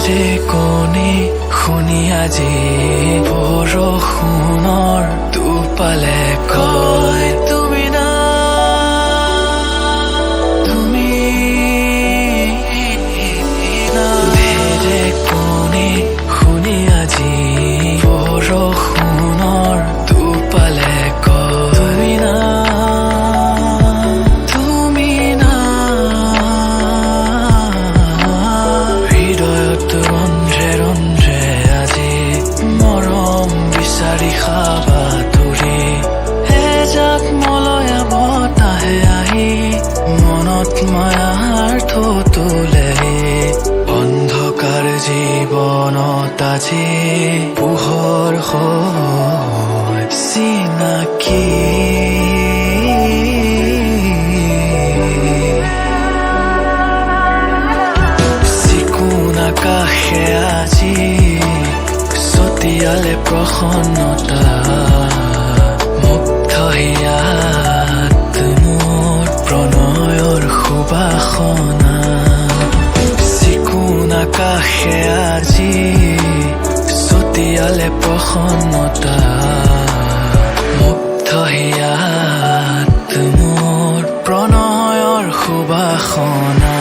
ঢেৰেকনি শুনি আজি বৰষুণৰ টোপালে কয় তুমি না তুমি না ঢেৰেকনি শুনি আজি বৰষুণৰ টোপালে কয় তুমি না তুমি না হৃদয়ত ৰন্ধ্ৰে ৰন্ধ্ৰে আজি মৰম বিচাৰি খাবা তুৰি এজাক মলয়া বতাহে আহি মনত মায়াৰ থতুলে অন্ধকাৰ জীৱনত আজি পোহৰ হয় চিনাকি চিকুণ আকাশে আজি ছটিয়ালে প্ৰসন্নতা মুগ্ধ হিয়াত মোৰ প্ৰণয়ৰ সুবাসনা চিকুণ আকাশে আজি ছটিয়ালে প্ৰসন্নতা মুগ্ধ হিয়াত মোৰ প্ৰণয়ৰ সুবাসনা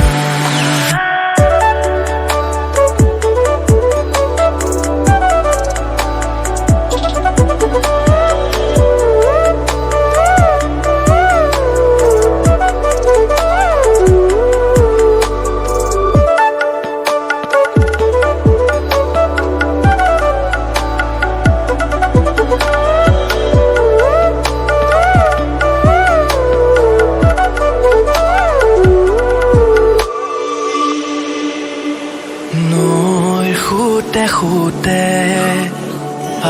নৈ শুতে শুতে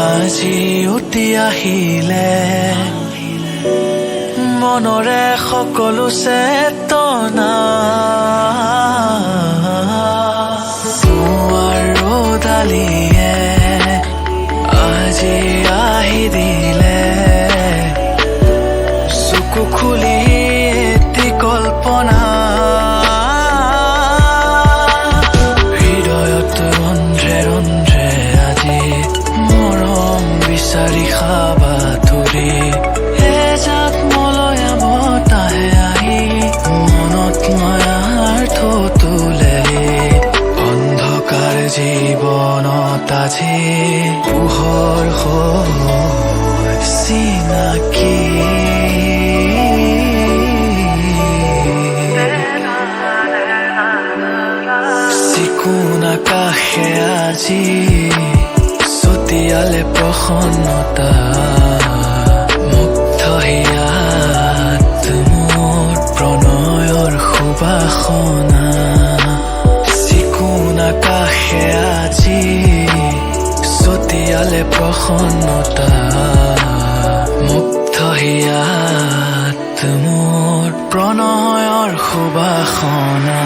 আজি উটি আহিলে মনৰে সকলো চেতনা পুৱাৰ ৰ'দালিয়ে আজি আহি দিলে চকু খুলি এটি কল্পনা বিচাৰি খাবা তুৰি এজাক মলয়া বতাহে আহি মনত মায়াৰ থতুলে অন্ধকাৰ জীৱনত আজি পোহৰ হয় চিনাকি চিকুণ আকাশে আজি ছটিয়ালে প্ৰসন্নতা মুগ্ধ হিয়াত মোৰ প্ৰণয়ৰ সুবাসনা চিকুণ আকাশে আজি ছটিয়ালে প্ৰসন্নতা মুগ্ধ হিয়াত মোৰ প্ৰণয়ৰ সুবাসনা